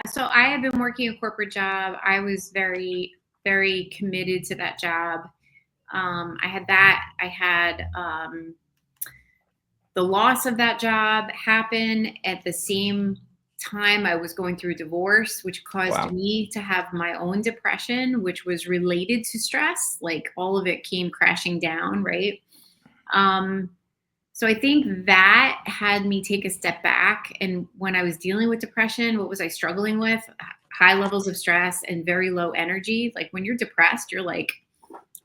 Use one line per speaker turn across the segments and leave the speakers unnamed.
So I had been working a corporate job. I was very, very committed to that job. I had that. I had the loss of that job happen at the same time I was going through divorce, which caused
Wow.
me to have my own depression, which was related to stress. Like all of it came crashing down, right? Um, so I think that had me take a step back. And when I was dealing with depression, what was I struggling with? High levels of stress and very low energy. Like when you're depressed, you're like,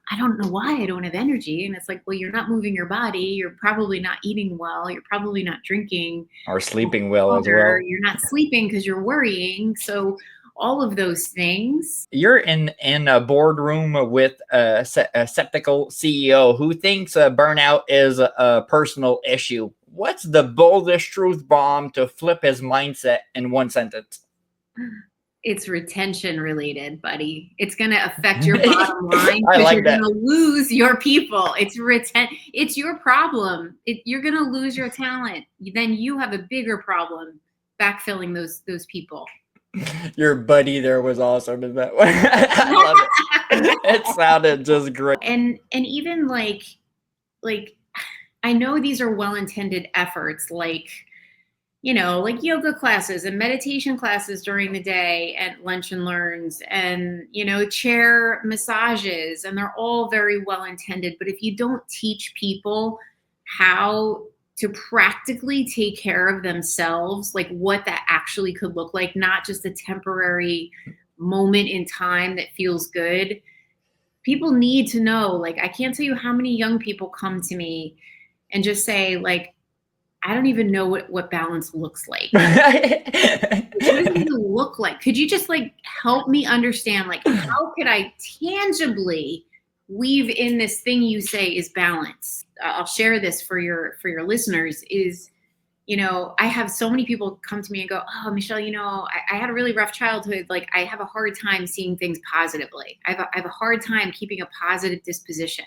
I don't know why I don't have energy. And it's like, well, you're not moving your body. You're probably not eating well. You're probably not drinking
Or sleeping well as
water.
well.
You're not sleeping because you're worrying. So all of those things.
You're in a boardroom with a skeptical CEO who thinks burnout is a personal issue. What's the boldest truth bomb to flip his mindset in one sentence?
It's retention related, buddy. It's going to affect your bottom line
I
because
like
you're
that.
going to lose your people. It's your problem. You're going to lose your talent. Then you have a bigger problem backfilling those people.
Your buddy there was awesome in that one. I love it. It sounded just great.
And even like I know these are well-intended efforts, like like yoga classes and meditation classes during the day at lunch and learns, and chair massages, and they're all very well intended. But if you don't teach people how to practically take care of themselves, like what that actually could look like, not just a temporary moment in time that feels good, people need to know. Like, I can't tell you how many young people come to me and just say, like, I don't even know what balance looks like. What does it even look like? Could you just like help me understand, like, how could I tangibly weave in this thing you say is balance? I'll share this for your listeners is, I have so many people come to me and go, oh, Michelle, I had a really rough childhood. Like, I have a hard time seeing things positively. I have a hard time keeping a positive disposition.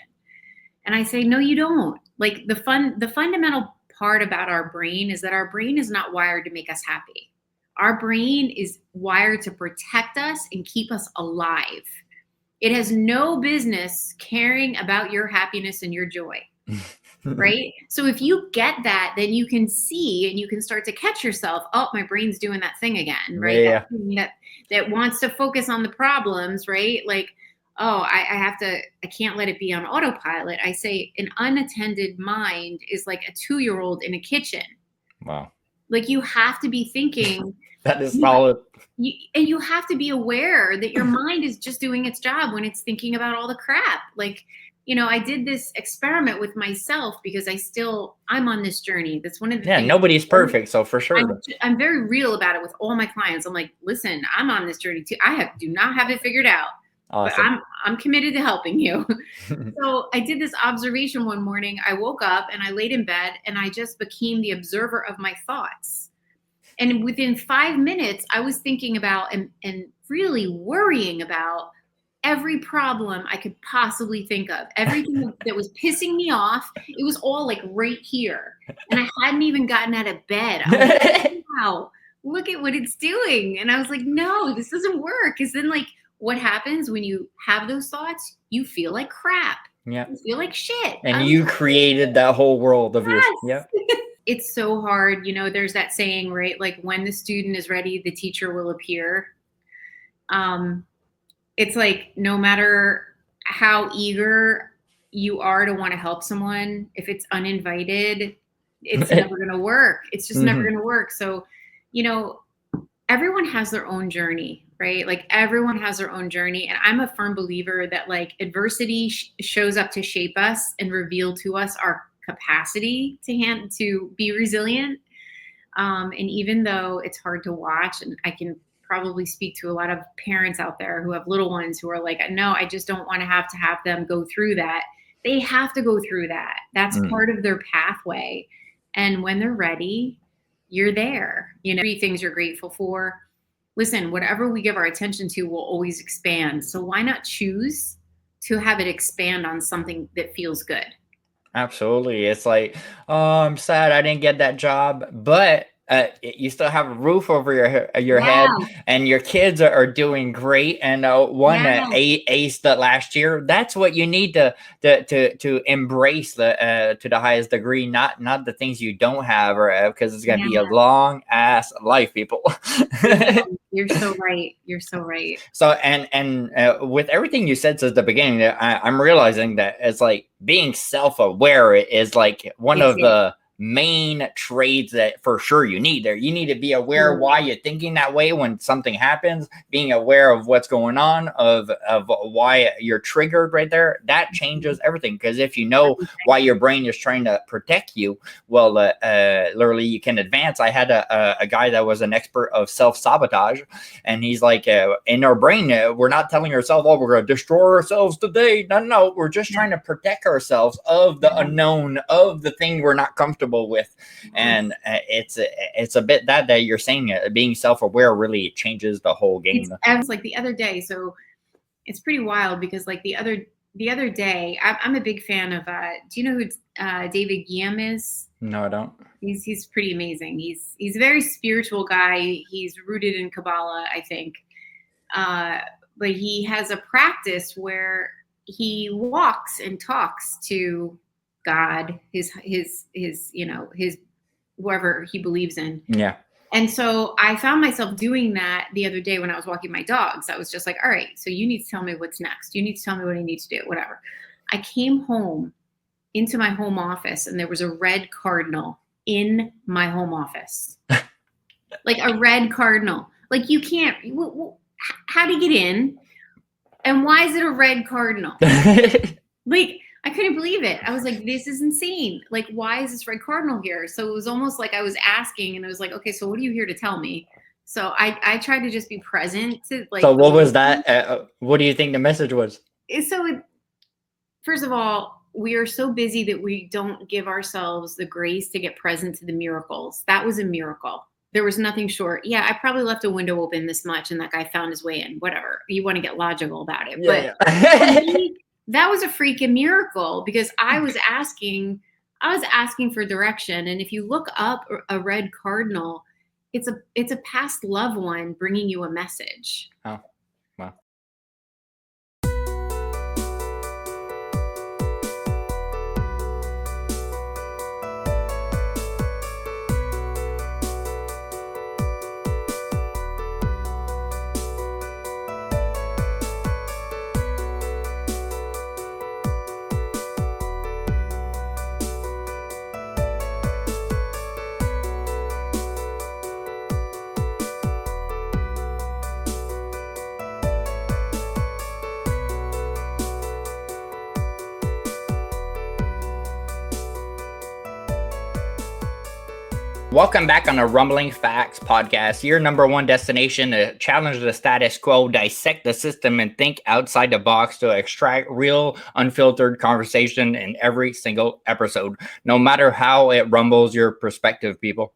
And I say, no, you don't. Like the fundamental part about our brain is that our brain is not wired to make us happy. Our brain is wired to protect us and keep us alive. It has no business caring about your happiness and your joy, right? So if you get that, then you can see and you can start to catch yourself. Oh, my brain's doing that thing again, right?
Yeah.
That wants to focus on the problems, right? Like, oh, I can't let it be on autopilot. I say an unattended mind is like a 2-year-old in a kitchen.
Wow.
Like, you have to be thinking.
That is solid.
And you have to be aware that your mind is just doing its job when it's thinking about all the crap. Like, I did this experiment with myself because I'm on this journey. That's one of the things.
Nobody's perfect. So for sure.
I'm very real about it with all my clients. I'm like, listen, I'm on this journey too. I do not have it figured out.
Awesome.
But I'm committed to helping you. So I did this observation one morning. I woke up and I laid in bed and I just became the observer of my thoughts. And within 5 minutes, I was thinking about and really worrying about every problem I could possibly think of. Everything that was pissing me off, it was all like right here. And I hadn't even gotten out of bed. I was like, wow, look at what it's doing. And I was like, no, this doesn't work. Because then, like, what happens when you have those thoughts? You feel like crap.
Yeah.
You feel like shit.
And you created that whole world of yours. Yeah.
It's so hard. There's that saying, right? Like, when the student is ready, the teacher will appear. It's like, no matter how eager you are to want to help someone, if it's uninvited, it's never going to work. It's just never going to work. So, everyone has their own journey, right? Like, everyone has their own journey. And I'm a firm believer that, like, adversity shows up to shape us and reveal to us our capacity to be resilient. And even though it's hard to watch, and I can probably speak to a lot of parents out there who have little ones who are like, no, I just don't want to have them go through that. They have to go through that. That's part of their pathway. And when they're ready, you're there. 3 things you're grateful for. Listen, whatever we give our attention to will always expand. So why not choose to have it expand on something that feels good?
Absolutely. It's like, oh, I'm sad I didn't get that job, but You still have a roof over your
Yeah,
head, and your kids are doing great. And one
yeah,
ace the last year. That's what you need to embrace to the highest degree. Not the things you don't have, or because it's gonna be a
yeah.
long ass life, people.
It will. You're so right. You're so right.
So and with everything you said since the beginning, I'm realizing that it's like being self-aware is like one
It's
of
it.
the main traits that for sure you need there. You need to be aware why you're thinking that way when something happens, being aware of what's going on, of why you're triggered right there. That changes everything, because if you know why your brain is trying to protect you, well, literally you can advance. I had a guy that was an expert of self-sabotage, and he's like, in our brain, we're not telling ourselves, oh, we're going to destroy ourselves today. No, we're just trying to protect ourselves of the unknown, of the thing we're not comfortable with. And it's a bit that you're saying, being self-aware really changes the whole game.
It's like the other day. So it's pretty wild because like the other day, I'm a big fan of. Do you know who David Guillaume is?
No, I don't.
He's pretty amazing. He's a very spiritual guy. He's rooted in Kabbalah, I think. But he has a practice where he walks and talks to God, his whoever he believes in.
Yeah.
And so I found myself doing that the other day when I was walking my dogs. I was just like, all right, so you need to tell me what's next. You need to tell me what I need to do, whatever. I came home into my home office and there was a red cardinal in my home office. Like a red cardinal. Like you can't, how do you get in? And why is it a red cardinal? Like, I couldn't believe it. I was like, this is insane. Like, why is this red cardinal here? So it was almost like I was asking and I was like, okay, so what are you here to tell me? So I tried to just be present to like.
So what was that? What do you think the message was?
First of all, we are so busy that we don't give ourselves the grace to get present to the miracles. That was a miracle. There was nothing short. Yeah, I probably left a window open this much and that guy found his way in, whatever. You want to get logical about it.
Yeah,
but
yeah.
for me, that was a freaking miracle because I was asking for direction. And if you look up a red cardinal, it's a past loved one bringing you a message.
Oh, wow. Welcome back on the Rumbling Facts podcast, your number one destination to challenge the status quo, dissect the system, and think outside the box to extract real, unfiltered conversation in every single episode, no matter how it rumbles your perspective, people.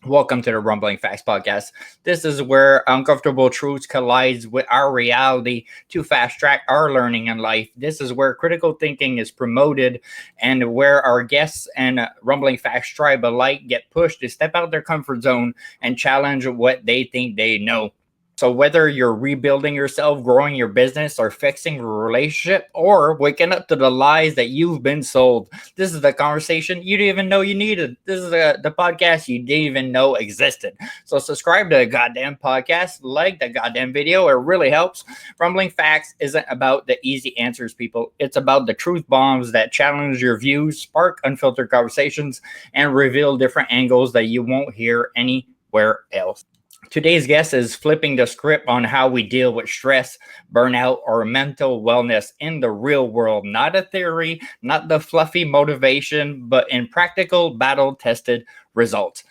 Welcome to the Rumbling Facts podcast. This is where uncomfortable truths collides with our reality to fast track our learning in life. This is where critical thinking is promoted and where our guests and Rumbling Facts tribe alike get pushed to step out their comfort zone and challenge what they think they know. So whether you're rebuilding yourself, growing your business, or fixing a relationship, or waking up to the lies that you've been sold, this is the conversation you didn't even know you needed. This is the podcast you didn't even know existed. So subscribe to the goddamn podcast, like the goddamn video. It really helps. Rumbling Facts isn't about the easy answers, people. It's about the truth bombs that challenge your views, spark unfiltered conversations, and reveal different angles that you won't hear anywhere else. Today's guest is flipping the script on how we deal with stress, burnout, or mental wellness in the real world. Not a theory, not the fluffy motivation, but in practical, battle-tested results.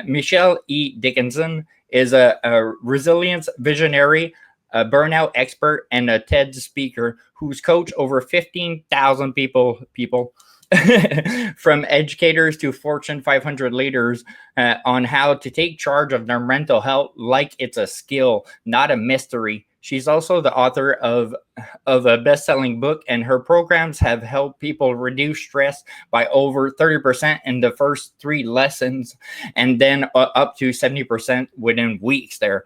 Michelle E. Dickinson is a resilience visionary, a burnout expert, and a TED speaker who's coached over 15,000 people from educators to Fortune 500 leaders on how to take charge of their mental health like it's a skill, not a mystery. She's also the author of a best-selling book, and her programs have helped people reduce stress by over 30% in the first 3 lessons, and then up to 70% within weeks there.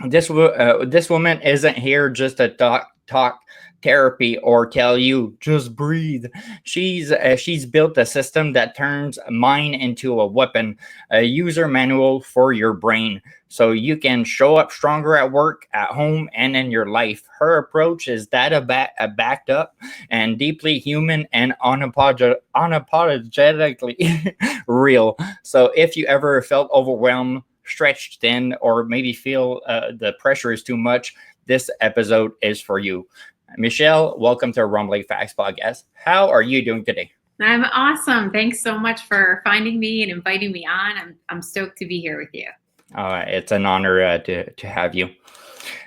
This woman isn't here just to talk therapy or tell you just breathe. She's built a system that turns mind into a weapon, a user manual for your brain, so you can show up stronger at work, at home, and in your life. Her approach is data backed up and deeply human and unapologetically real. So if you ever felt overwhelmed, stretched thin, or maybe feel the pressure is too much, this episode is for you. Michelle, welcome to Rumbling Facts Podcast. How are you doing today?
I'm awesome. Thanks so much for finding me and inviting me on. I'm stoked to be here with you.
It's an honor to have you.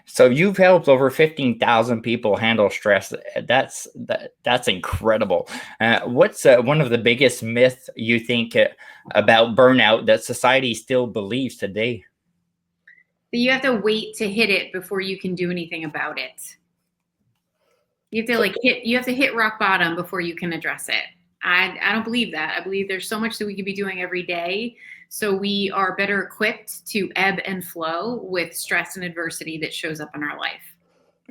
So you've helped over 15,000 people handle stress. That's incredible. What's one of the biggest myths you think about burnout that society still believes today?
That you have to wait to hit it before you can do anything about it. You have to hit rock bottom before you can address it. I don't believe that. I believe there's so much that we could be doing every day, so we are better equipped to ebb and flow with stress and adversity that shows up in our life.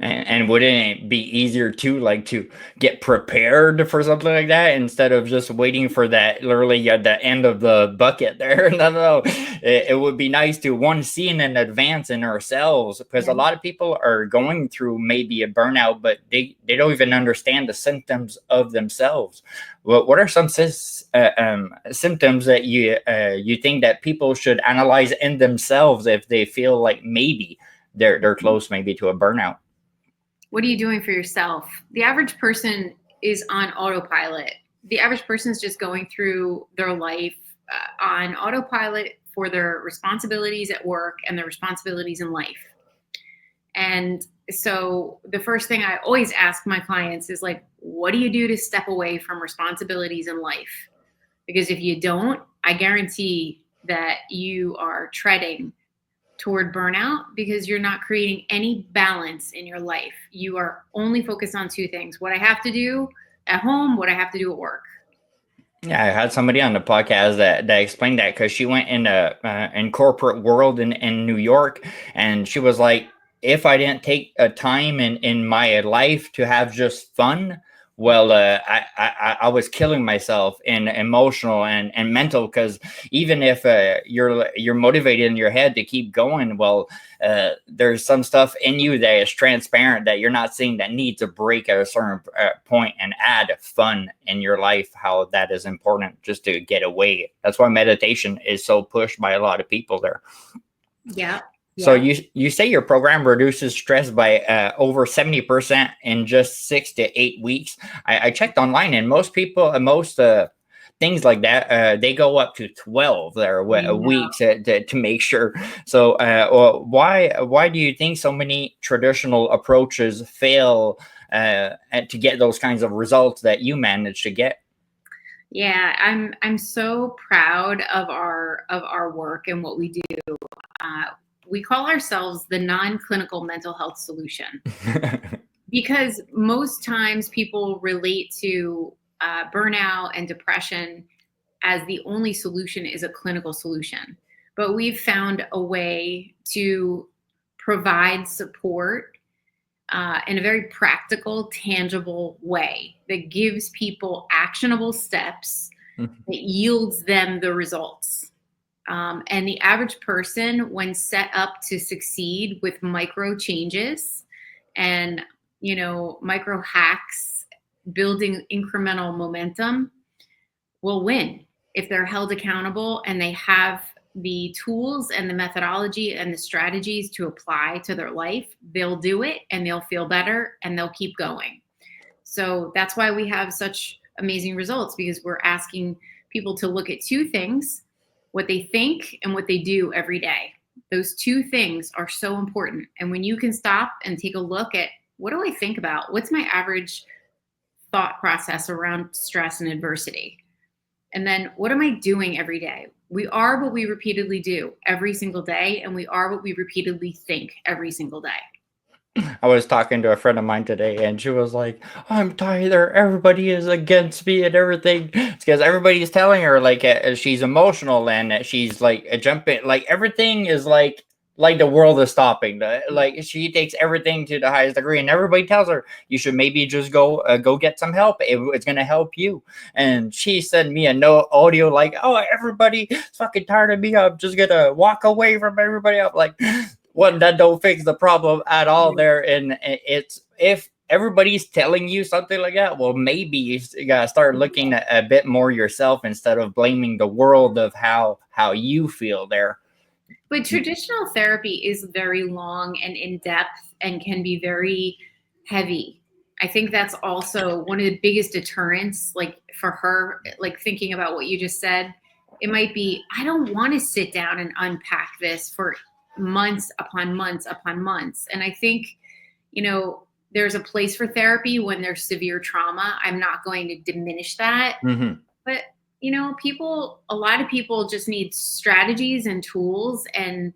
And wouldn't it be easier to get prepared for something like that instead of just waiting for that literally at the end of the bucket there? No. It would be nice to see in advance in ourselves, because a lot of people are going through maybe a burnout, but they don't even understand the symptoms of themselves. What are some symptoms that you think that people should analyze in themselves if they feel like maybe they're close maybe to a burnout?
What are you doing for yourself? The average person is on autopilot. The average person is just going through their life on autopilot for their responsibilities at work and their responsibilities in life. And so the first thing I always ask my clients is what do you do to step away from responsibilities in life? Because if you don't, I guarantee that you are treading toward burnout, because you're not creating any balance in your life. You are only focused on 2 things: what I have to do at home, what I have to do at work.
Yeah, I had somebody on the podcast that explained that, because she went in corporate world in New York, and she was like, if I didn't take a time in my life to have just fun, well, I was killing myself in emotional and mental, because even if you're motivated in your head to keep going, well, there's some stuff in you that is transparent that you're not seeing that needs a break at a certain point, and add fun in your life, how that is important just to get away. That's why meditation is so pushed by a lot of people there.
Yeah.
So you say your program reduces stress by over 70% in just 6 to 8 weeks. I checked online, and most people, things like that, they go up to 12 weeks to make sure. So why do you think so many traditional approaches fail to get those kinds of results that you managed to get?
Yeah, I'm so proud of our work and what we do. We call ourselves the non-clinical mental health solution, because most times people relate to burnout and depression as the only solution is a clinical solution. But we've found a way to provide support in a very practical, tangible way that gives people actionable steps that yields them the results. And the average person, when set up to succeed with micro changes and, micro hacks, building incremental momentum, will win if they're held accountable and they have the tools and the methodology and the strategies to apply to their life. They'll do it, and they'll feel better, and they'll keep going. So that's why we have such amazing results, because we're asking people to look at 2 things: what they think and what they do every day. Those 2 things are so important. And when you can stop and take a look at, what do I think about? What's my average thought process around stress and adversity? And then, what am I doing every day? We are what we repeatedly do every single day, and we are what we repeatedly think every single day.
I was talking to a friend of mine today, and she was like, "I'm tired. Everybody is against me and everything." It's because everybody's telling her like she's emotional and she's like jumping. Like everything is like the world is stopping. Like she takes everything to the highest degree, and everybody tells her you should maybe just go get some help. It's gonna help you. And she sent me a no audio like, "Oh, everybody's fucking tired of me. I'm just gonna walk away from everybody." I'm like, what, that don't fix the problem at all there. And it's, if everybody's telling you something like that, well, maybe you gotta start looking at a bit more yourself instead of blaming the world of how you feel there.
But traditional therapy is very long and in depth and can be very heavy. I think that's also one of the biggest deterrents, like for her, like thinking about what you just said. It might be, I don't want to sit down and unpack this for months upon months upon months. And I think, there's a place for therapy when there's severe trauma. I'm not going to diminish that.
Mm-hmm.
But a lot of people just need strategies and tools, and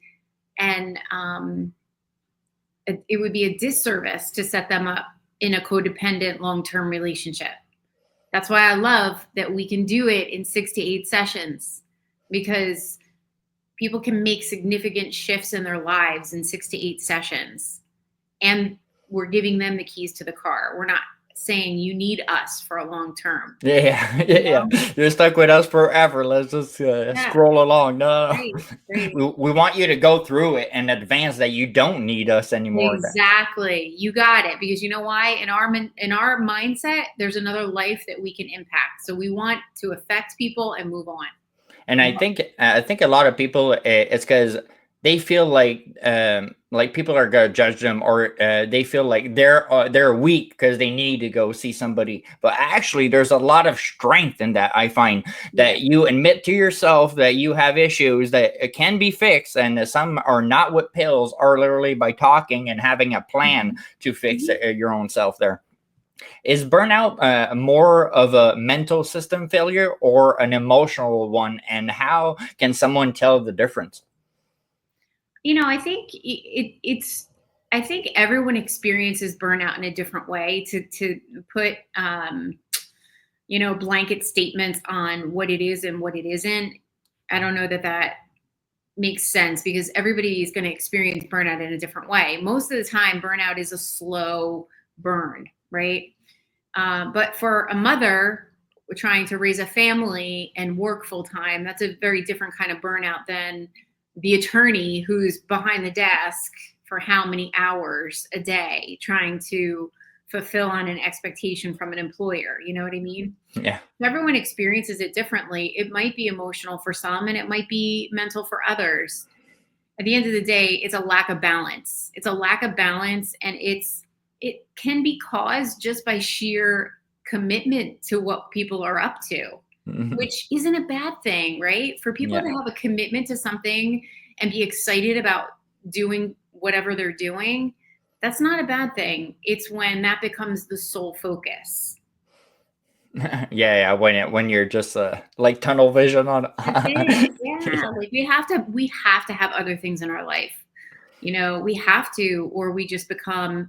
it would be a disservice to set them up in a codependent long-term relationship. That's why I love that we can do it in 6 to 8 sessions, because people can make significant shifts in their lives in 6 to 8 sessions. And we're giving them the keys to the car. We're not saying you need us for a long term.
Yeah. You're stuck with us forever. Let's just scroll along. No.
Right.
We want you to go through it and advance that you don't need us anymore.
Exactly. You got it. Because you know why? In our mindset, there's another life that we can impact. So we want to affect people and move on.
And I think a lot of people, it's because they feel like people are gonna judge them, or they feel like they're weak because they need to go see somebody. But actually, there's a lot of strength in that. I find that you admit to yourself that you have issues that it can be fixed, and some are not with pills, or literally by talking and having a plan to fix your own self there. Is burnout more of a mental system failure or an emotional one? And how can someone tell the difference?
I think it's. I think everyone experiences burnout in a different way. To put blanket statements on what it is and what it isn't, I don't know that makes sense, because everybody is going to experience burnout in a different way. Most of the time, burnout is a slow burn, right? But for a mother trying to raise a family and work full time, that's a very different kind of burnout than the attorney who's behind the desk for how many hours a day trying to fulfill on an expectation from an employer. You know what I mean?
Yeah.
Everyone experiences it differently. It might be emotional for some and it might be mental for others. At the end of the day, it's a lack of balance. It's a lack of balance, and it can be caused just by sheer commitment to what people are up to, which isn't a bad thing, right? For people to have a commitment to something and be excited about doing whatever they're doing, that's not a bad thing. It's when that becomes the sole focus.
Yeah, when you're just like tunnel vision on.
That's it. Yeah, like we have to have other things in our life. We have to, or we just become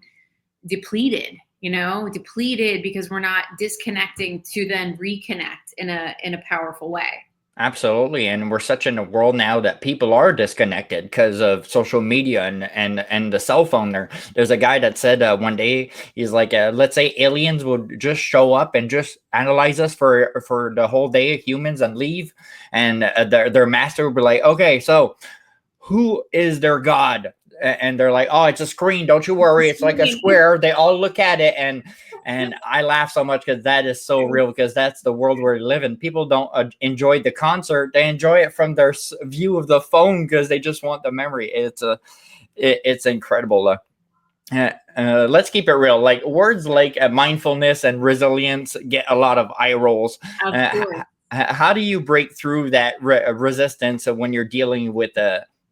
depleted. Depleted because we're not disconnecting to then reconnect in a powerful way.
Absolutely, and we're such in a world now that people are disconnected because of social media and the cell phone. There's a guy that said one day, he's like, let's say aliens would just show up and just analyze us for the whole day, humans, and leave, and their master would be like, okay, so who is their god? And they're like, oh, it's a screen, don't you worry, it's like a square. They all look at it, and I laugh so much because that is so real, because that's the world where we live in. People don't enjoy the concert, they enjoy it from their view of the phone because they just want the memory. It's incredible. Let's keep it real. Like words like mindfulness and resilience get a lot of eye rolls. How do you break through that resistance when you're dealing with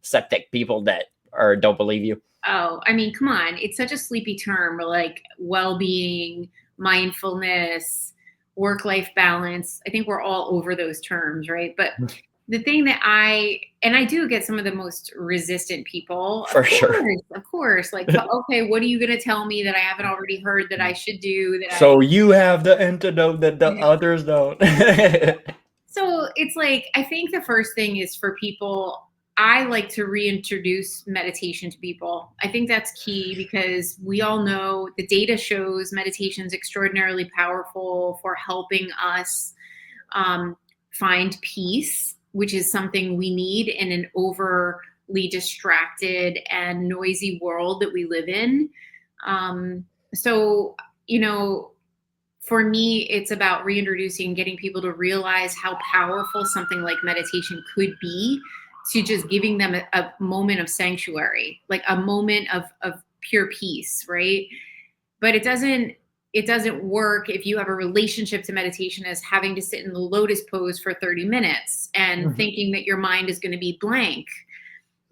septic people that or don't believe you?
Oh, I mean, come on. It's such a sleepy term, like well-being, mindfulness, work-life balance. I think we're all over those terms, right? But the thing that I do get some of the most resistant people,
For sure.
of course, like, okay, what are you going to tell me that I haven't already heard that I should do that I,
So you have the antidote that the others don't.
so it's like, I think the first thing is for people, I like to reintroduce meditation to people. I think that's key because we all know the data shows meditation is extraordinarily powerful for helping us um, find peace, which is something we need in an overly distracted and noisy world that we live in. So, you know, for me, it's about reintroducing, getting people to realize how powerful something like meditation could be, to just giving them a moment of sanctuary, like a moment of pure peace, right? But it doesn't work if you have a relationship to meditation as having to sit in the lotus pose for 30 minutes and thinking that your mind is going to be blank.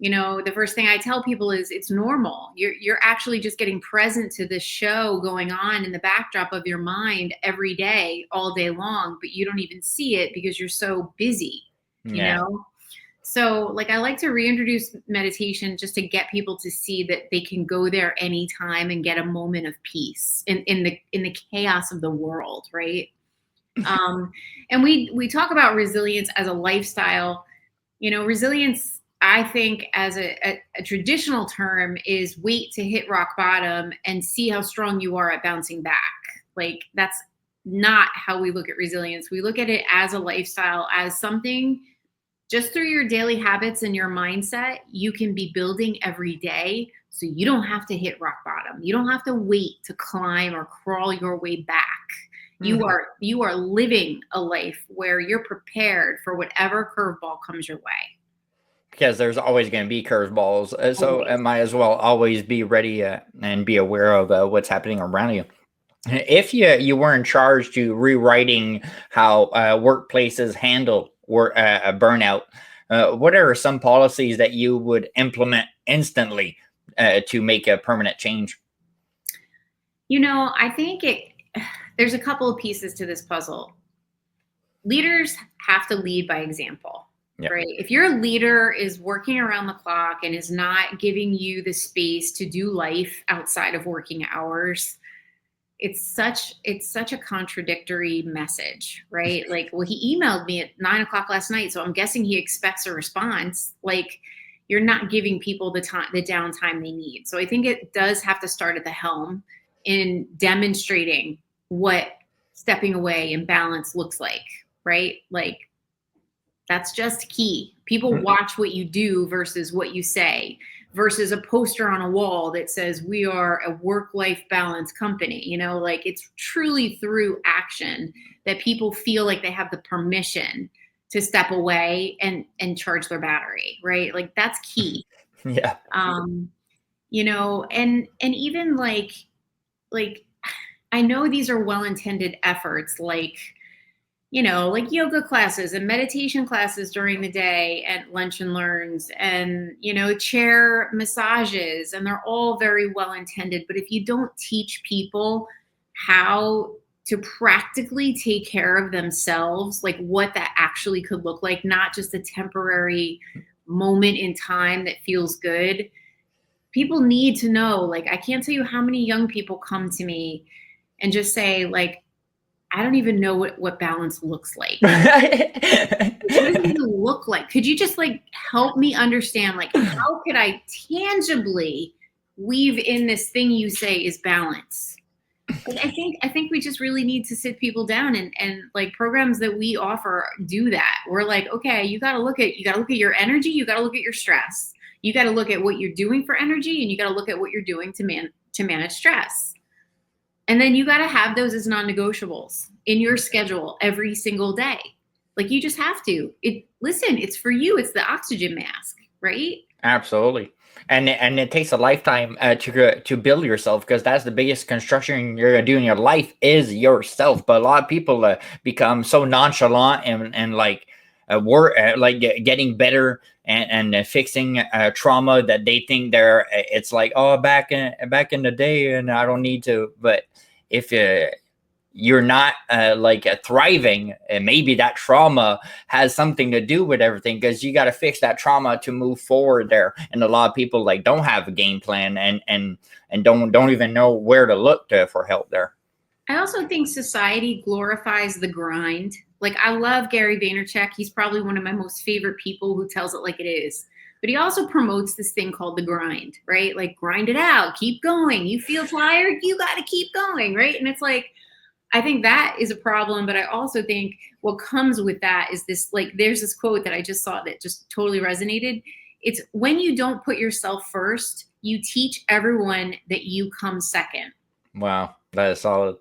The first thing I tell people is it's normal. You're actually just getting present to this show going on in the backdrop of your mind every day, all day long, but you don't even see it because you're so busy, you
Yeah.
know? So like, I like to reintroduce meditation just to get people to see that they can go there anytime and get a moment of peace in the chaos of the world, right? And we talk about resilience as a lifestyle. Resilience, I think, as a traditional term, is wait to hit rock bottom and see how strong you are at bouncing back. Like, that's not how we look at resilience. We look at it as a lifestyle, as something just through your daily habits and your mindset, you can be building every day. So you don't have to hit rock bottom. You don't have to wait to climb or crawl your way back. You are living a life where you're prepared for whatever curveball comes your way.
Because there's always going to be curveballs. So it
Always.
might as well always be ready and be aware of what's happening around you. If you were in charge to rewriting how workplaces handle burnout, what are some policies that you would implement instantly to make a permanent change?
I think there's a couple of pieces to this puzzle. Leaders have to lead by example.
Yeah.
Right. If your leader is working around the clock and is not giving you the space to do life outside of working hours, it's such a contradictory message, right? Like, well, he emailed me at 9 o'clock last night, so I'm guessing he expects a response. Like, you're not giving people the downtime they need. So I think it does have to start at the helm in demonstrating what stepping away and balance looks like, right? Like, that's just key. People watch what you do versus what you say, versus a poster on a wall that says we are a work-life balance company. Like, it's truly through action that people feel like they have the permission to step away and charge their battery, right? Like, that's key.
Yeah.
And even like I know these are well-intended efforts, like yoga classes and meditation classes during the day and lunch and learns and, chair massages. And they're all very well intended. But if you don't teach people how to practically take care of themselves, like what that actually could look like, not just a temporary moment in time that feels good, people need to know. Like, I can't tell you how many young people come to me and just say, like, I don't even know what balance looks like. What does it even look like? Could you just help me understand, how could I tangibly weave in this thing you say is balance? I think we just really need to sit people down and programs that we offer do that. We're like, okay, you got to look at your energy. You got to look at your stress. You got to look at what you're doing for energy, and you got to look at what you're doing to manage stress. And then you got to have those as non-negotiables in your schedule every single day. Like, you just have to. Listen, it's for you. It's the oxygen mask, right?
Absolutely. And it takes a lifetime to build yourself, because that's the biggest construction you're gonna do in your life is yourself. But a lot of people become so nonchalant and getting better and fixing trauma that they think it's like, oh, back in the day, and I don't need to. But if you're not thriving, and maybe that trauma has something to do with everything, because you got to fix that trauma to move forward there. And a lot of people like don't have a game plan, and don't even know where to look for help there.
I also think society glorifies the grind. Like, I love Gary Vaynerchuk. He's probably one of my most favorite people who tells it like it is. But he also promotes this thing called the grind, right? Like, grind it out, keep going. You feel tired, you got to keep going, right? And it's like, I think that is a problem. But I also think what comes with that is this, like, there's this quote that I just saw that just totally resonated. It's when you don't put yourself first, you teach everyone that you come second.
Wow, that is solid.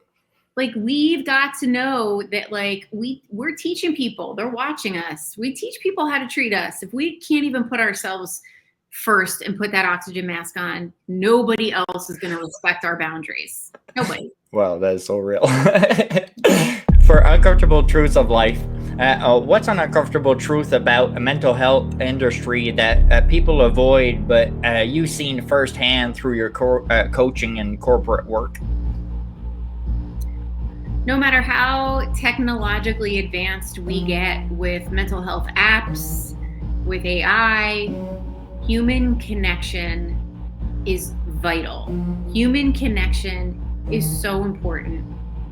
Like, we've got to know that, like, we're teaching people, they're watching us. We teach people how to treat us. If we can't even put ourselves first and put that oxygen mask on, nobody else is going to respect our boundaries. Nobody.
Wow, that is so real. For uncomfortable truths of life, what's an uncomfortable truth about a mental health industry that people avoid, but you've seen firsthand through your coaching and corporate work?
No matter how technologically advanced we get with mental health apps, with AI, human connection is vital. Human connection is so important.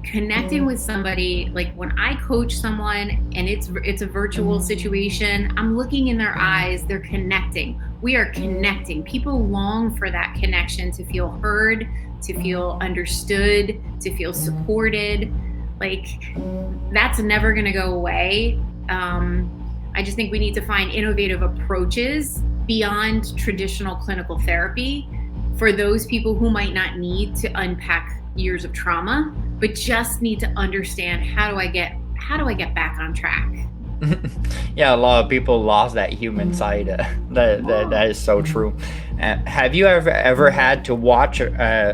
Connecting with somebody, like when I coach someone and it's a virtual situation, I'm looking in their eyes, they're connecting. We are connecting. People long for that connection, to feel heard, to feel understood, to feel supported. Like, that's never going to go away. I just think we need to find innovative approaches beyond traditional clinical therapy for those people who might not need to unpack years of trauma, but just need to understand, how do I get back on track?
Yeah, a lot of people lost that human side. That is so true. Have you ever had to watch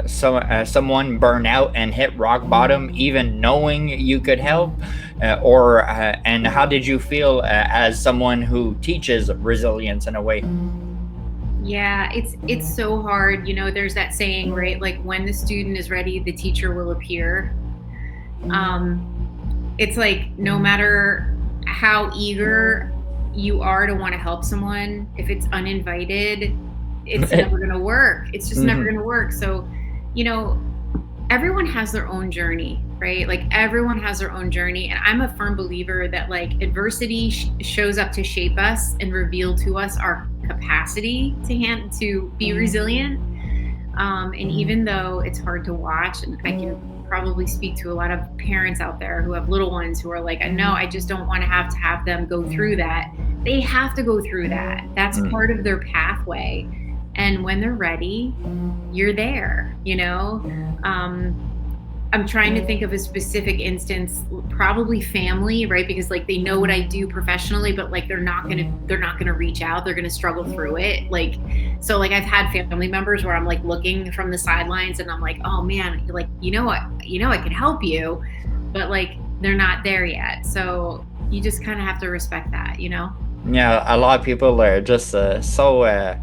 someone burn out and hit rock bottom, even knowing you could help? And how did you feel as someone who teaches resilience in a way?
Yeah, it's so hard. You know, there's that saying, right? Like, when the student is ready, the teacher will appear. It's like, no matter how eager you are to want to help someone, if it's uninvited, it's never going to work. It's just never going to work. So, you know, everyone has their own journey, right? Like, everyone has their own journey. And I'm a firm believer that, like, adversity shows up to shape us and reveal to us our capacity to be resilient. And even though it's hard to watch, and I can probably speak to a lot of parents out there who have little ones who are like, I know, I just don't want to have them go through that. They have to go through that. That's part of their pathway. And when they're ready, you're there, you know? I'm trying to think of a specific instance, probably family, right? Because, like, they know what I do professionally, but, like, they're not gonna reach out. They're gonna struggle through it. Like, so, like, I've had family members where I'm, like, looking from the sidelines and I'm like, oh man, like, you know what, I could help you, but, like, they're not there yet. So you just kind of have to respect that, you know?
Yeah, a lot of people are just so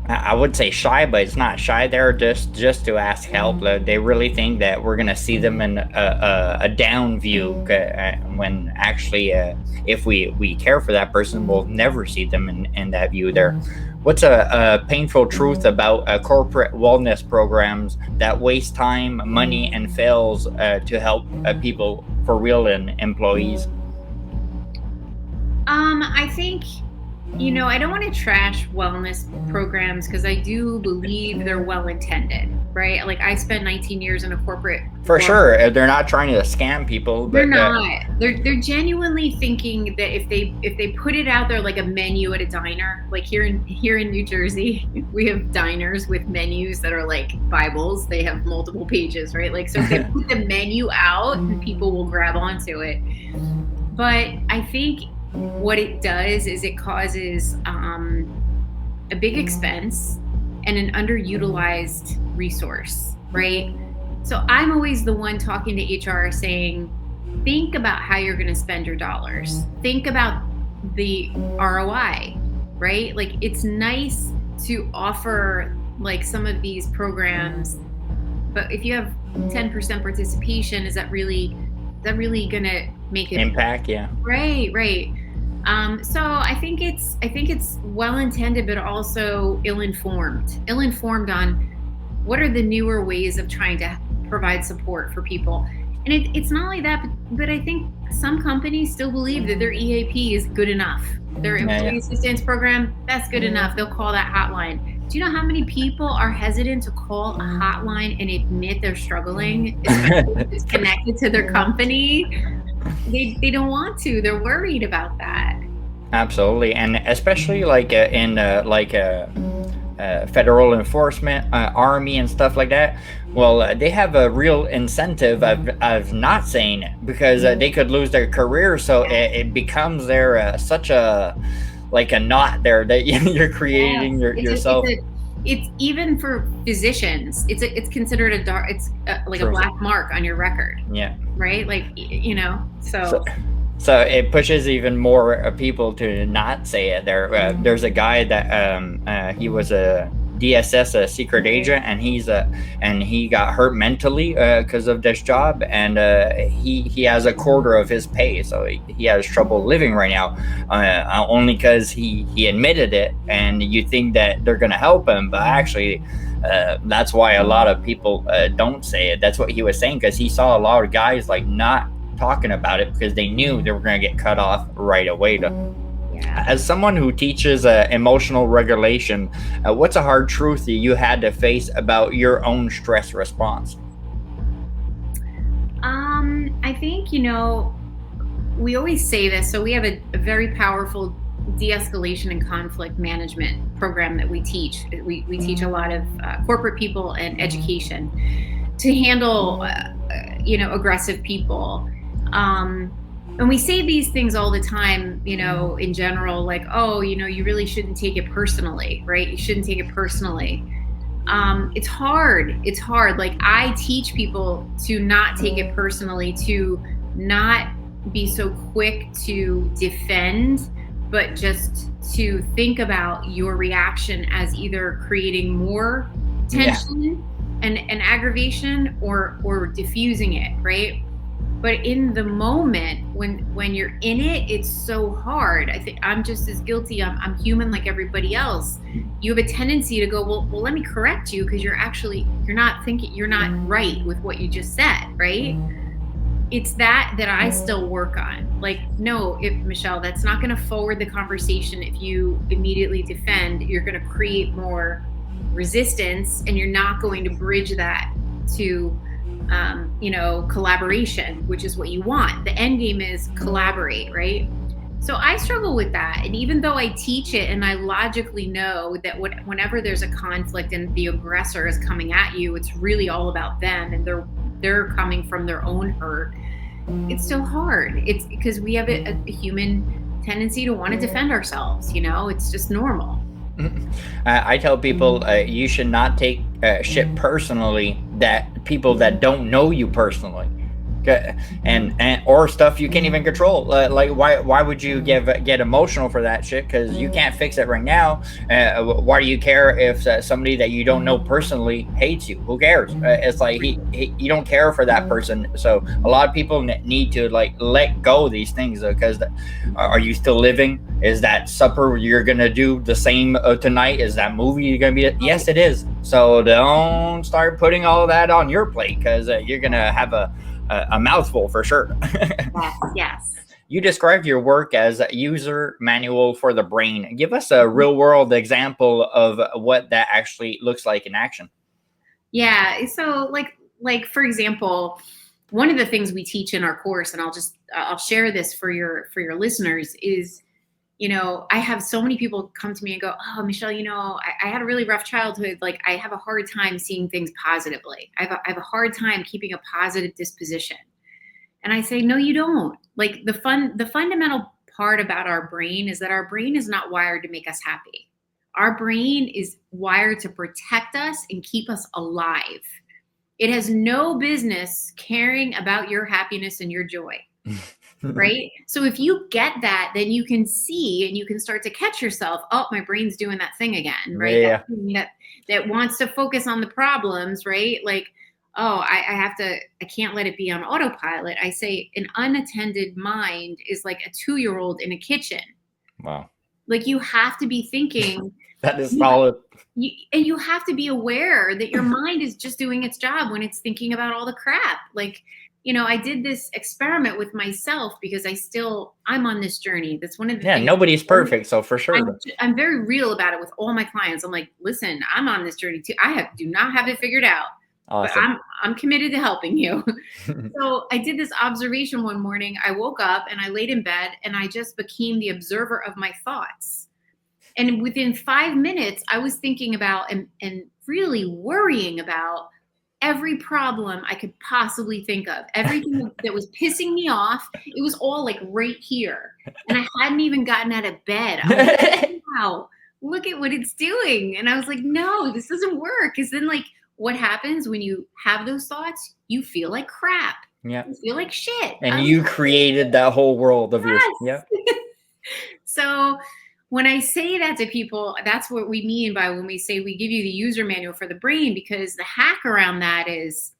I would say shy, but it's not shy. They're just to ask help. They really think that we're gonna see them in a down view, when actually, if we care for that person, we'll never see them in that view there. What's a painful truth about corporate wellness programs that waste time, money, and fails to help people for real and employees?
I think, you know, I don't want to trash wellness programs, because I do believe they're well intended, right? Like, I spent 19 years in a corporate.
For sure, they're not trying to scam people. But
they're not. They're genuinely thinking that if they put it out there like a menu at a diner, like here in New Jersey, we have diners with menus that are like Bibles. They have multiple pages, right? Like, so if they put the menu out, people will grab onto it. But I think what it does is it causes a big expense and an underutilized resource, right? So I'm always the one talking to HR saying, think about how you're going to spend your dollars. Think about the ROI, right? Like, it's nice to offer, like, some of these programs But if you have 10% participation, is that really gonna make it
Impact, yeah.
right? So I think it's well intended, but also ill-informed on what are the newer ways of trying to provide support for people. And it's not only that, but I think some companies still believe that their EAP is good enough. Their
Yeah,
employee assistance program, that's good enough. They'll call that hotline. Do you know how many people are hesitant to call a hotline and admit they're struggling, especially if it's connected to their company? They don't want to. They're worried about that.
Absolutely, and especially like in federal enforcement, army, and stuff like that. Well, they have a real incentive of not saying it because they could lose their career. So it becomes their such a like a knot there that you're creating yourself.
It's even for physicians. It's considered a dark. It's like
True.
a black mark on your record.
Yeah.
Right. Like
So it pushes even more people to not say it. There's a guy that he was a DSS, a secret agent, and he got hurt mentally because of this job, and he has a quarter of his pay, so he has trouble living right now, only because he admitted it, and you think that they're gonna help him, but actually. That's why a lot of people don't say it. That's what he was saying, because he saw a lot of guys like not talking about it because they knew they were going to get cut off right away. As someone who teaches emotional regulation, what's a hard truth that you had to face about your own stress response?
I think, we always say this. So we have a very powerful de-escalation and conflict management program that we teach. We teach a lot of corporate people and education to handle, aggressive people. And we say these things all the time, in general, like, oh, you really shouldn't take it personally, right? You shouldn't take it personally. It's hard. Like, I teach people to not take it personally, to not be so quick to defend, but just to think about your reaction as either creating more tension and aggravation or diffusing it, right? But in the moment, when you're in it, it's so hard. I think I'm just as guilty. I'm human like everybody else. You have a tendency to go, well, let me correct you, because you're not right with what you just said, right? It's that I still work on. Like, no, Michelle, that's not going to forward the conversation. If you immediately defend, you're going to create more resistance, and you're not going to bridge that to collaboration, which is what you want. The end game is collaborate, right? So I struggle with that. And even though I teach it and I logically know that whenever there's a conflict and the aggressor is coming at you, it's really all about them, and they're coming from their own hurt. It's still hard. It's because we have a human tendency to want to defend ourselves. It's just normal.
I tell people you should not take shit personally that people that don't know you personally, and or stuff you can't even control. Like, why would you get emotional for that shit? Because you can't fix it right now. Why do you care if somebody that you don't know personally hates you? Who cares? It's like you don't care for that person. So a lot of people need to like let go of these things, because are you still living? Is that supper you're gonna do the same tonight? Is that movie you're gonna be? Yes, it is. So don't start putting all of that on your plate, because you're gonna have a mouthful for sure.
Yes.
You described your work as a user manual for the brain. Give us a real world example of what that actually looks like in action.
Yeah. So like for example, one of the things we teach in our course, and I'll share this for your listeners, is, I have so many people come to me and go, oh, Michelle, I had a really rough childhood. Like, I have a hard time seeing things positively. I have a hard time keeping a positive disposition. And I say, no, you don't. Like, the fundamental part about our brain is that our brain is not wired to make us happy. Our brain is wired to protect us and keep us alive. It has no business caring about your happiness and your joy. Right? So if you get that, then you can see and you can start to catch yourself. Oh, my brain's doing that thing again, right?
Yeah.
That wants to focus on the problems, right? Like, I can't let it be on autopilot. I say an unattended mind is like a 2-year-old in a kitchen.
Wow.
Like you have to be thinking,
That is
you,
solid.
and you have to be aware that your mind is just doing its job when it's thinking about all the crap. Like, I did this experiment with myself because I'm on this journey. That's one of the
Yeah,
things.
nobody's perfect, so for sure.
I'm very real about it with all my clients. I'm like, listen, I'm on this journey too. Do not have it figured out, but
Awesome.
I'm committed to helping you. So I did this observation one morning. I woke up and I laid in bed and I just became the observer of my thoughts. And within 5 minutes, I was thinking about and really worrying about every problem I could possibly think of. Everything that was pissing me off, it was all like right here. And I hadn't even gotten out of bed. I was like, wow, look at what it's doing. And I was like, no, this doesn't work. Because then, like, what happens when you have those thoughts? You feel like crap.
Yeah.
You feel like shit.
And you created that whole world of yours.
Yes.
Yeah.
So when I say that to people, that's what we mean by when we say we give you the user manual for the brain, because the hack around that is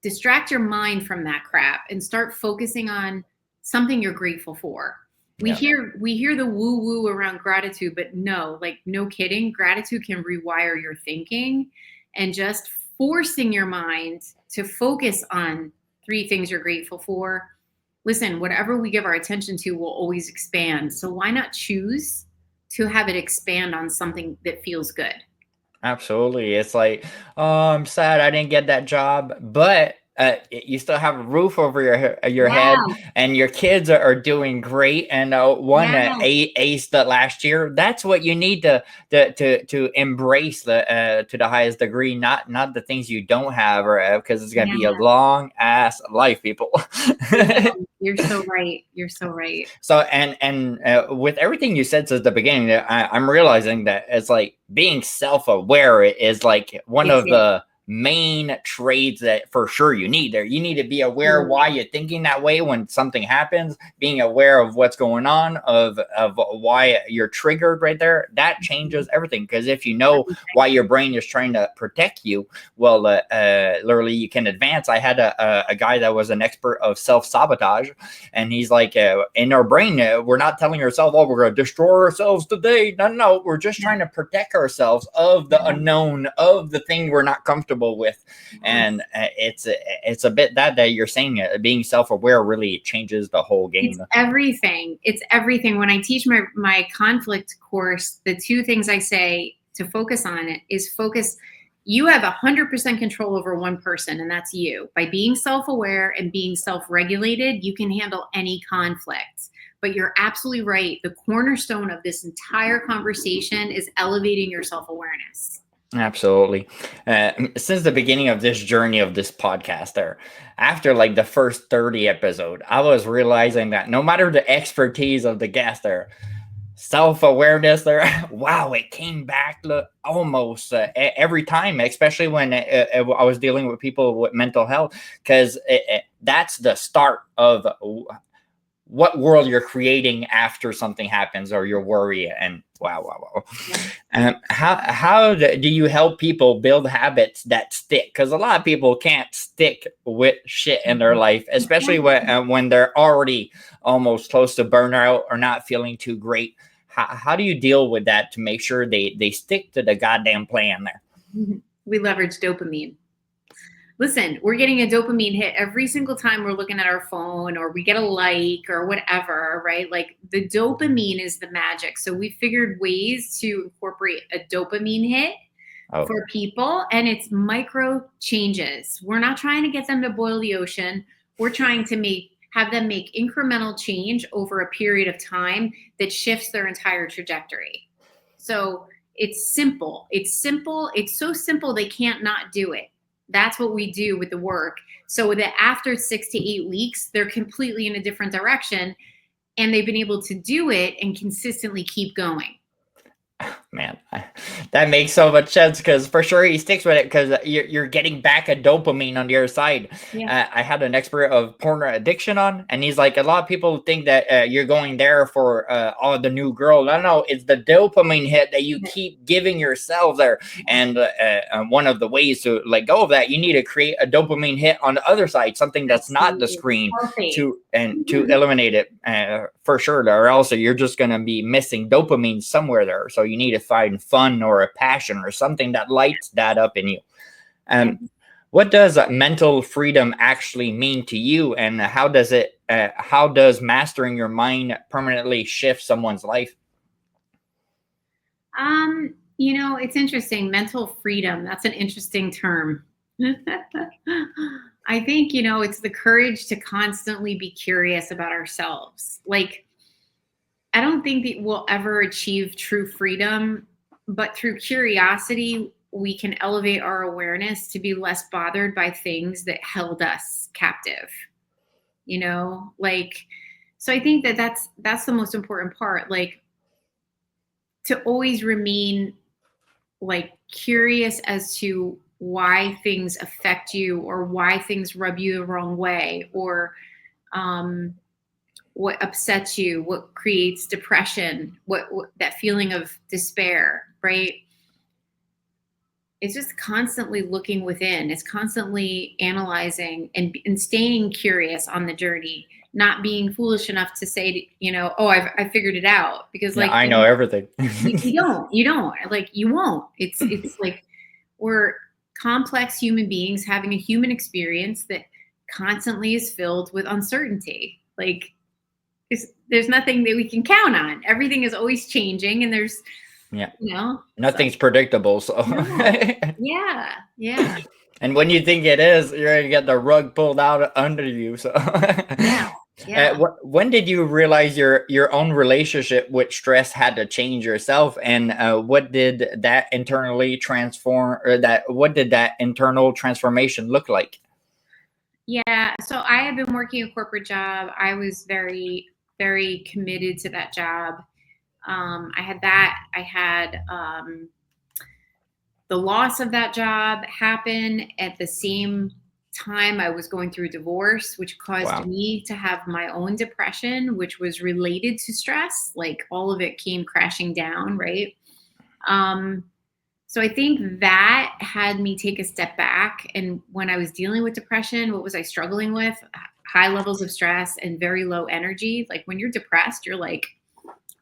distract your mind from that crap and start focusing on something you're grateful for. We hear the woo woo around gratitude, but no kidding. Gratitude can rewire your thinking, and just forcing your mind to focus on 3 things you're grateful for. Listen, whatever we give our attention to will always expand. So why not choose to have it expand on something that feels good?
Absolutely. It's like, oh, I'm sad I didn't get that job, but you still have a roof over your
Yeah.
head, and your kids are doing great. And one
Yeah.
aced the last year. That's what you need to embrace to the highest degree. Not the things you don't have, or because it's gonna be a long ass life, people.
You're so right. You're so right.
So and with everything you said since the beginning, I'm realizing that it's like being self-aware is like one of the main traits that for sure you need there. You need to be aware why you're thinking that way when something happens, being aware of what's going on, of why you're triggered right there. That changes everything, because if you know why your brain is trying to protect you, well, literally you can advance. I had a guy that was an expert of self-sabotage, and he's like, in our brain, we're not telling ourselves, oh, we're going to destroy ourselves today. No, we're just trying to protect ourselves of the unknown, of the thing we're not comfortable with. And it's a bit that you're saying, being self-aware really changes the whole game.
It's everything. When I teach my conflict course, the 2 things I say to focus on it is focus. You have 100% control over one person, and that's you. By being self-aware and being self-regulated, you can handle any conflict. But you're absolutely right. The cornerstone of this entire conversation is elevating your self-awareness.
Absolutely. Since the beginning of this journey of this podcast, there, after like the first 30 episode, I was realizing that no matter the expertise of the guest, there, self-awareness there, wow, it came back almost every time, especially when I was dealing with people with mental health, because that's the start of what world you're creating after something happens or you're worried. And wow. How do you help people build habits that stick? Because a lot of people can't stick with shit in their life, especially when they're already almost close to burnout or not feeling too great. How do you deal with that to make sure they stick to the goddamn plan there?
We leverage dopamine. Listen, we're getting a dopamine hit every single time we're looking at our phone, or we get a like or whatever, right? Like, the dopamine is the magic. So we figured ways to incorporate a dopamine hit for people, and it's micro changes. We're not trying to get them to boil the ocean. We're trying to have them make incremental change over a period of time that shifts their entire trajectory. So it's simple. It's so simple they can't not do it. That's what we do with the work. So that after 6 to 8 weeks, they're completely in a different direction, and they've been able to do it and consistently keep going.
Man, that makes so much sense, because for sure he sticks with it, because you're getting back a dopamine on the other side.
Yeah.
I had an expert of porn addiction on, and he's like, a lot of people think that you're going there for the new girl. No, it's the dopamine hit that you keep giving yourself there. And one of the ways to let go of that, you need to create a dopamine hit on the other side, something that's not the screen, to eliminate it for sure, or else you're just going to be missing dopamine somewhere there. So you need to find fun or a passion or something that lights that up in you. What does mental freedom actually mean to you, and how does mastering your mind permanently shift someone's life?
It's interesting. Mental freedom, that's an interesting term. I think, it's the courage to constantly be curious about ourselves. Like, I don't think that we'll ever achieve true freedom, but through curiosity, we can elevate our awareness to be less bothered by things that held us captive. So I think that that's the most important part. Like, to always remain like curious as to why things affect you, or why things rub you the wrong way, or what upsets you, what creates depression, what that feeling of despair, right? It's just constantly looking within. It's constantly analyzing and staying curious on the journey, not being foolish enough to say, oh, I figured it out, because like,
I know everything.
you don't, like, you won't. It's like, we're complex human beings having a human experience that constantly is filled with uncertainty. Like, there's nothing that we can count on. Everything is always changing, and there's
nothing's predictable. So
yeah.
And when you think it is, you're gonna get the rug pulled out under you. So
yeah.
When did you realize your own relationship with stress had to change yourself, and what did that internally transform, or what did that internal transformation look like?
Yeah, so I had been working a corporate job. I was very, very committed to that job. I had the loss of that job happen at the same time I was going through a divorce, which caused me to have my own depression, which was related to stress. Like, all of it came crashing down, right? So I think that had me take a step back. And when I was dealing with depression, what was I struggling with? High levels of stress and very low energy. Like, when you're depressed, you're like,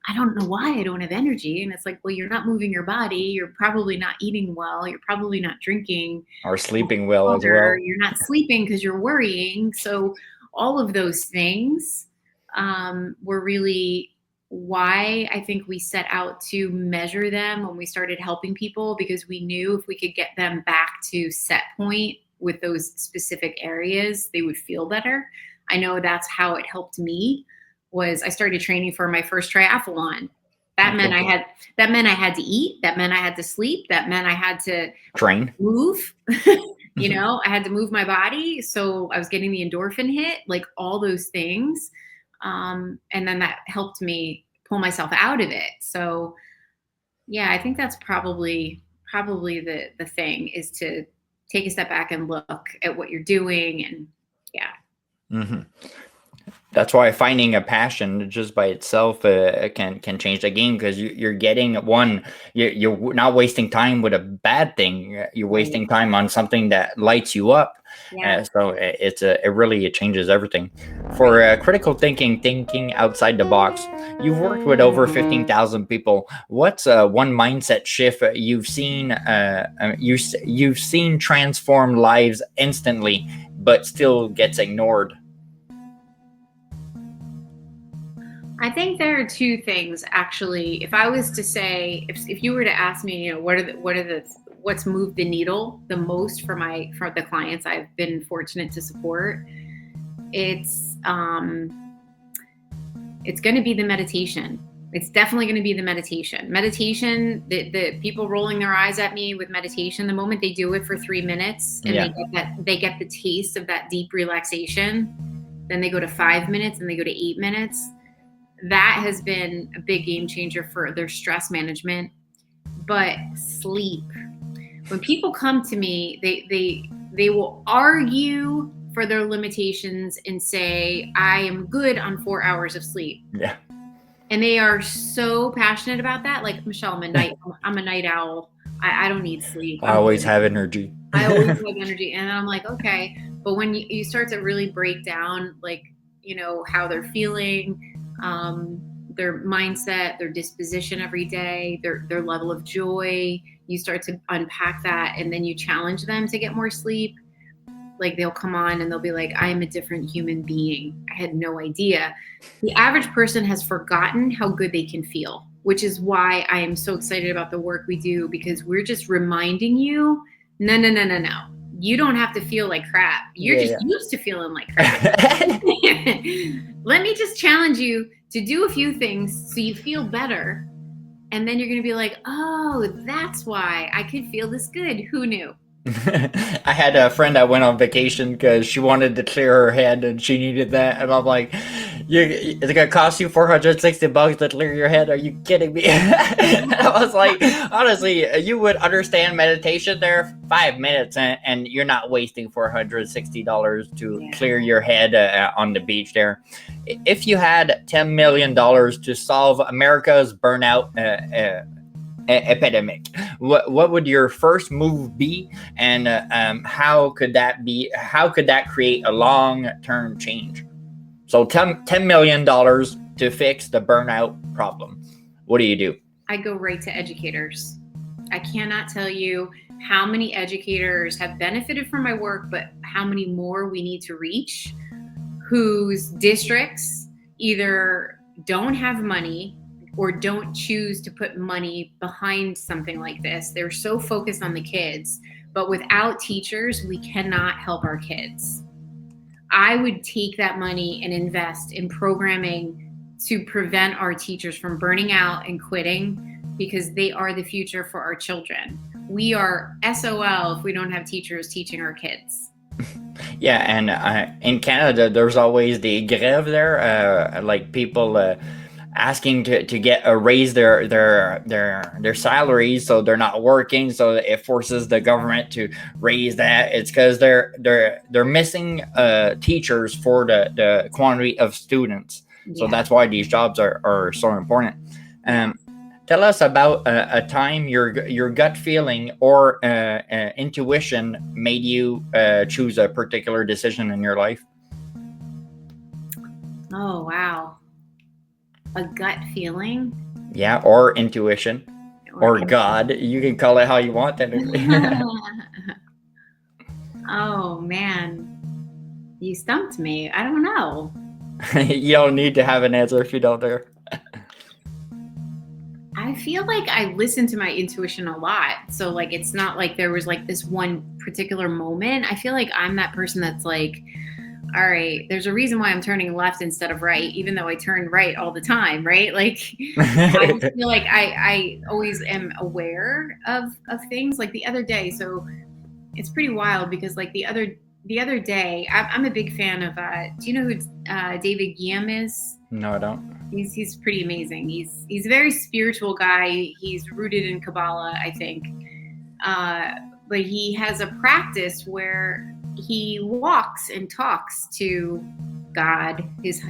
I don't know why I don't have energy. And it's like, well, you're not moving your body. You're probably not eating well. You're probably not drinking
or sleeping well as well.
You're not sleeping because you're worrying. So all of those things were really why I think we set out to measure them when we started helping people, because we knew if we could get them back to set point with those specific areas, they would feel better. I know that's how it helped me. Was I started training for my first triathlon. That meant I had to eat. That meant I had to sleep. That meant I had to
train,
move. I had to move my body. So I was getting the endorphin hit, like all those things. And then that helped me pull myself out of it. So yeah, I think that's probably the thing, is to take a step back and look at what you're doing. And yeah.
Mm-hmm. That's why finding a passion just by itself can change the game, because you're getting you're not wasting time with a bad thing. You're wasting time on something that lights you up. So it really changes everything. For critical thinking outside the box, you've worked with over 15,000 people. What's one mindset shift you've seen you've seen transform lives instantly, but still gets ignored?
I think there are two things, actually. If I was to say, if you were to ask me, what's moved the needle the most for the clients I've been fortunate to support, it's going to be the meditation. It's definitely going to be the meditation. Meditation, the people rolling their eyes at me with meditation, the moment they do it for 3 minutes and they get the taste of that deep relaxation, then they go to 5 minutes and they go to 8 minutes. That has been a big game changer for their stress management. but sleep. When people come to me, they will argue for their limitations and say, I am good on 4 hours of sleep.
Yeah.
And they are so passionate about that. Like, Michelle, I'm a night owl. I don't need sleep.
I always have energy.
I always have energy. And I'm like, okay. But when you start to really break down, like, how they're feeling, their mindset, their disposition every day, their level of joy, you start to unpack that, and then you challenge them to get more sleep. Like, they'll come on and they'll be like, I am a different human being. I had no idea. The average person has forgotten how good they can feel, which is why I am so excited about the work we do, because we're just reminding you, no. You don't have to feel like crap. You're used to feeling like crap. Let me just challenge you to do a few things so you feel better. And then you're going to be like, oh, that's why I could feel this good. Who knew?
I had a friend that went on vacation because she wanted to clear her head and she needed that, and I'm like, it's gonna cost you $460 to clear your head? Are you kidding me? And I was like, honestly, you would understand meditation there 5 minutes, and you're not wasting $460 to clear your head on the beach there. If you had $10 million to solve America's burnout epidemic, what would your first move be, and how could that create a long-term change? So $10 million to fix the burnout problem. What do you do?
I go right to educators. I cannot tell you how many educators have benefited from my work, but how many more we need to reach, whose districts either don't have money or don't choose to put money behind something like this. They're so focused on the kids, but without teachers, we cannot help our kids. I would take that money and invest in programming to prevent our teachers from burning out and quitting, because they are the future for our children. We are SOL if we don't have teachers teaching our kids.
Yeah, and in Canada, there's always the grève there, like people asking to get raise their salaries, so they're not working, so it forces the government to raise that. It's because they're missing teachers for the quantity of students. So that's why these jobs are so important. Tell us about a time your gut feeling or intuition made you choose a particular decision in your life.
Oh, wow. A gut feeling?
Yeah, or intuition, or God. You can call it how you want.
Oh, man. You stumped me. I don't know.
You don't need to have an answer if you don't there.
I feel like I listen to my intuition a lot. So, like, it's not like there was like this one particular moment. I feel like I'm that person that's like, all right, there's a reason why I'm turning left instead of right, even though I turn right all the time, right? Like, I feel like I always am aware of things. Like the other day, so it's pretty wild because like the other day, I'm a big fan of, do you know who David Guillaume is?
No, I don't.
He's pretty amazing. He's a very spiritual guy. He's rooted in Kabbalah, I think. But he has a practice where he walks and talks to God, his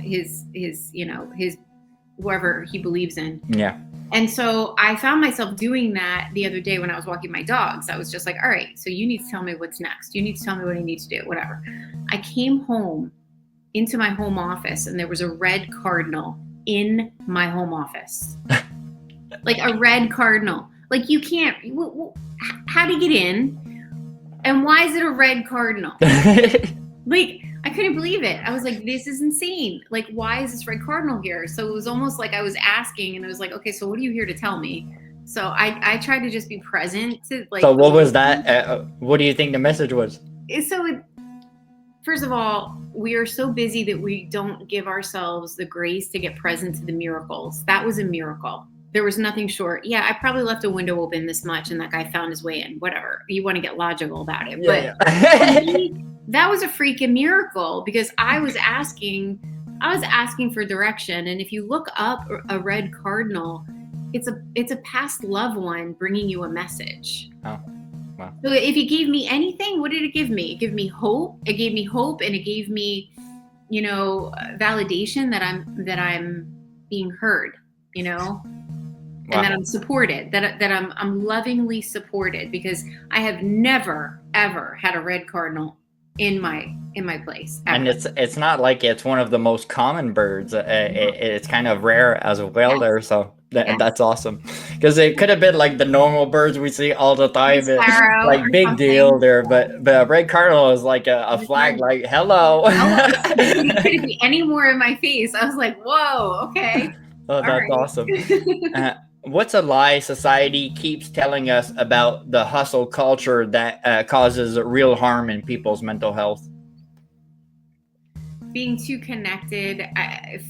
whoever he believes in.
Yeah.
And so I found myself doing that the other day when I was walking my dogs. I was just like, all right, so you need to tell me what's next. You need to tell me what I need to do, whatever. I came home into my home office and there was a red cardinal in my home office. Like a red cardinal. Like you can't, how do you get in? And why is it a red cardinal? Like, I couldn't believe it. I was like, this is insane. Like, why is this red cardinal here? So it was almost like I was asking and it was like, okay, so what are you here to tell me? So I tried to just be present to like.
So what was that? What do you think the message was?
First of all, we are so busy that we don't give ourselves the grace to get present to the miracles. That was a miracle. There was nothing short. Yeah, I probably left a window open this much and that guy found his way in. Whatever. You want to get logical about it.
Yeah,
but that was a freaking miracle because I was asking for direction. And if you look up a red cardinal, it's a past loved one bringing you a message.
Oh, wow.
So if it gave me anything, what did it give me? It gave me hope. It gave me hope, and it gave me, validation that I'm being heard,
Wow.
and that I'm supported, that I'm lovingly supported, because I have never ever had a red cardinal in my place. Ever.
And it's not like it's one of the most common birds. It's kind of rare as well there. So that's awesome, because it could have been like the normal birds we see all the time, like big
something.
deal there. But a red cardinal is like a flag, like hello.
It couldn't be any more in my face. I was like, whoa, okay.
Oh, that's awesome. What's a lie society keeps telling us about the hustle culture that causes real harm in people's mental health?
Being too connected,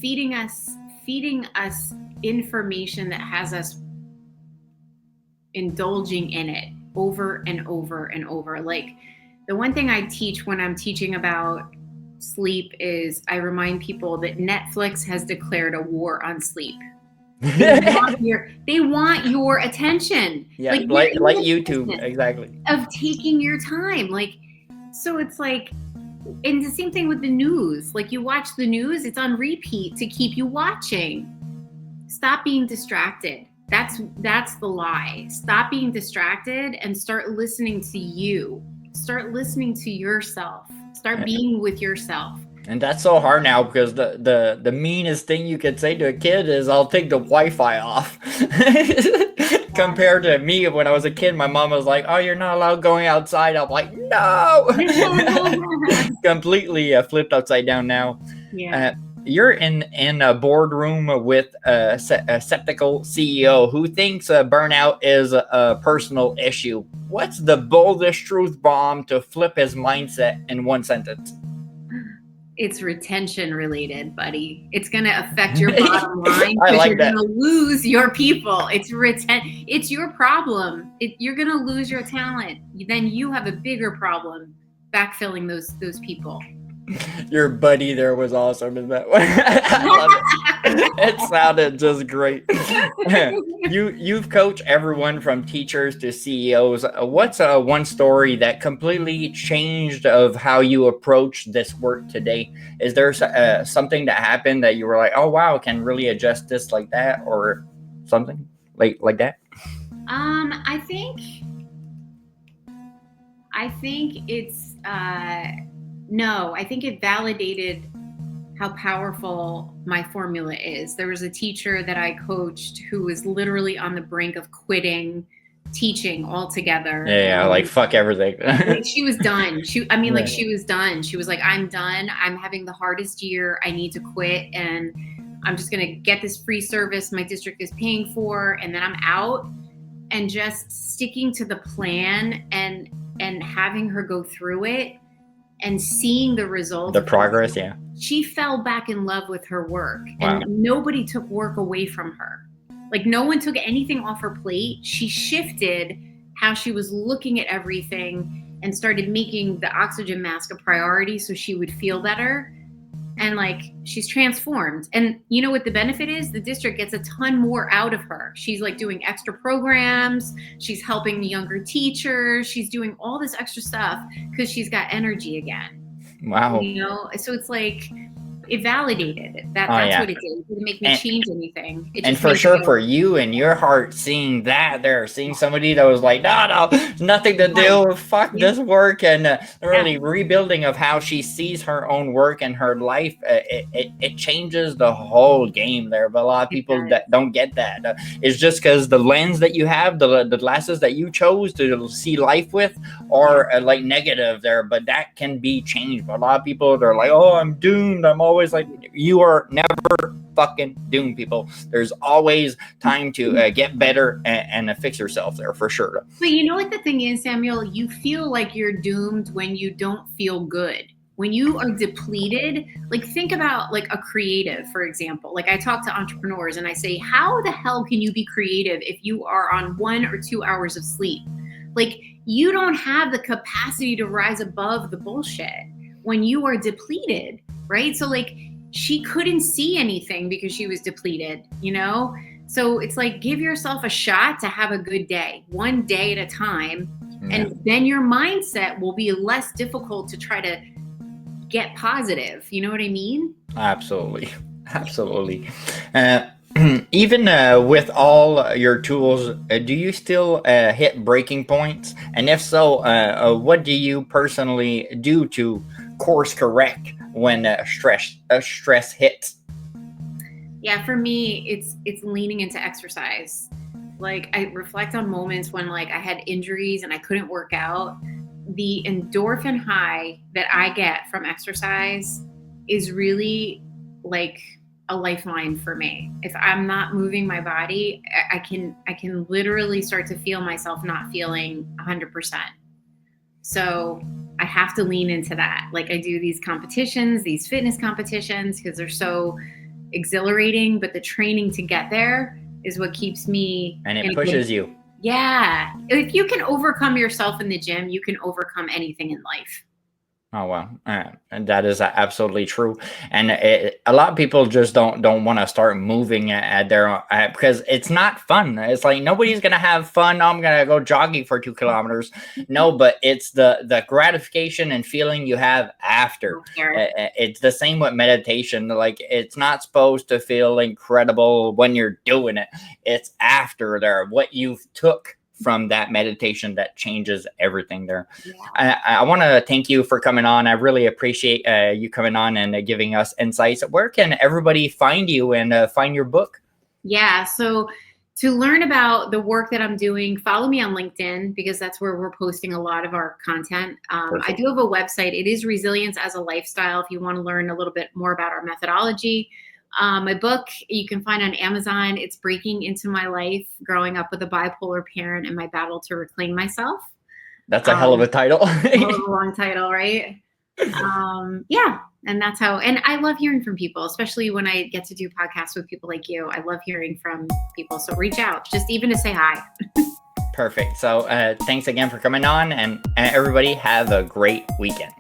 feeding us information that has us indulging in it over and over and over. Like, the one thing I teach when I'm teaching about sleep is I remind people that Netflix has declared a war on sleep. They want your attention.
Yeah, like YouTube, exactly.
Of taking your time. Like, so it's like, and the same thing with the news. Like, you watch the news, it's on repeat to keep you watching. Stop being distracted. That's the lie. Stop being distracted and start listening to you. Start listening to yourself. Start being with yourself.
And that's so hard now, because the meanest thing you could say to a kid is, I'll take the Wi-Fi off. Compared to me, when I was a kid, my mom was like, oh, you're not allowed going outside. I'm like, no. Completely flipped upside down now.
Yeah.
You're in a boardroom with a skeptical CEO who thinks burnout is a personal issue. What's the boldest truth bomb to flip his mindset in one sentence?
It's retention related, buddy. It's going to affect your bottom line,
I
because
like
you're
that.
going to lose your people. It's your problem. You're going to lose your talent. Then you have a bigger problem backfilling those people.
Your buddy there was awesome in that one. I love it. It sounded just great. You've coached everyone from teachers to CEOs. What's one story that completely changed of how you approach this work today? Is there something that happened that you were like, oh wow, can really adjust this like that, or something like that?
I think it's no. I think it validated how powerful my formula is. There was a teacher that I coached who was literally on the brink of quitting teaching altogether.
Yeah, like fuck everything.
Like, she was done. She was done. She was like, I'm done. I'm having the hardest year. I need to quit, and I'm just going to get this free service my district is paying for, and then I'm out. And just sticking to the plan and having her go through it and seeing the results.
The progress, yeah.
She fell back in love with her work.
Wow.
And nobody took work away from her. Like, no one took anything off her plate. She shifted how she was looking at everything and started making the oxygen mask a priority so she would feel better. And like, she's transformed. And you know what the benefit is? The district gets a ton more out of her. She's like doing extra programs. She's helping the younger teachers. She's doing all this extra stuff because she's got energy again.
Wow.
So it's like, it validated it. That's what it did. It didn't make me change anything.
And for sure, for you and your heart, seeing somebody that was like, no, nothing to do, fuck this work, and really rebuilding of how she sees her own work and her life, it changes the whole game there. But a lot of people that don't get that. It's just because the lens that you have, the glasses that you chose to see life with, are like negative there. But that can be changed. But a lot of people, they're like, oh, I'm doomed. I'm always like, you are never fucking doomed, people. There's always time to get better and fix yourself there, for sure.
But you know what the thing is, Samuel? You feel like you're doomed when you don't feel good. When you are depleted, like, think about like a creative, for example. Like, I talk to entrepreneurs and I say, how the hell can you be creative if you are on 1 or 2 hours of sleep? Like, you don't have the capacity to rise above the bullshit when you are depleted, right? So like, she couldn't see anything because she was depleted, So it's like, give yourself a shot to have a good day, one day at a time. And then your mindset will be less difficult to try to get positive. You know what I mean?
Absolutely. Absolutely. Even with all your tools, do you still hit breaking points? And if so, what do you personally do to course correct when stress hits?
Yeah, for me, it's leaning into exercise. Like, I reflect on moments when like I had injuries and I couldn't work out. The endorphin high that I get from exercise is really like a lifeline for me. If I'm not moving my body, I can literally start to feel myself not feeling 100%. So I have to lean into that. Like, I do these competitions, these fitness competitions, because they're so exhilarating, but the training to get there is what keeps me.
And it pushes you.
Yeah. If you can overcome yourself in the gym, you can overcome anything in life.
Oh wow, and that is absolutely true. And a lot of people just don't want to start moving at their because it's not fun. It's like nobody's gonna have fun. "Oh, I'm gonna go jogging for 2 kilometers." No, but it's the gratification and feeling you have after. It's the same with meditation. Like, it's not supposed to feel incredible when you're doing it. It's after there, what you've took from that meditation that changes everything there.
Yeah.
I want to thank you for coming on. I really appreciate you coming on and giving us insights. Where can everybody find you and find your book?
Yeah. So to learn about the work that I'm doing, follow me on LinkedIn, because that's where we're posting a lot of our content. I do have a website. It is Resilience as a Lifestyle, if you want to learn a little bit more about our methodology. My book you can find on Amazon. It's Breaking Into My Life, Growing Up with a Bipolar Parent and My Battle to Reclaim Myself.
That's a hell of a title.
Hell of a long title, right? Yeah. And that's how, and I love hearing from people, especially when I get to do podcasts with people like you. I love hearing from people. So reach out, just even to say hi.
Perfect. So thanks again for coming on, and everybody have a great weekend.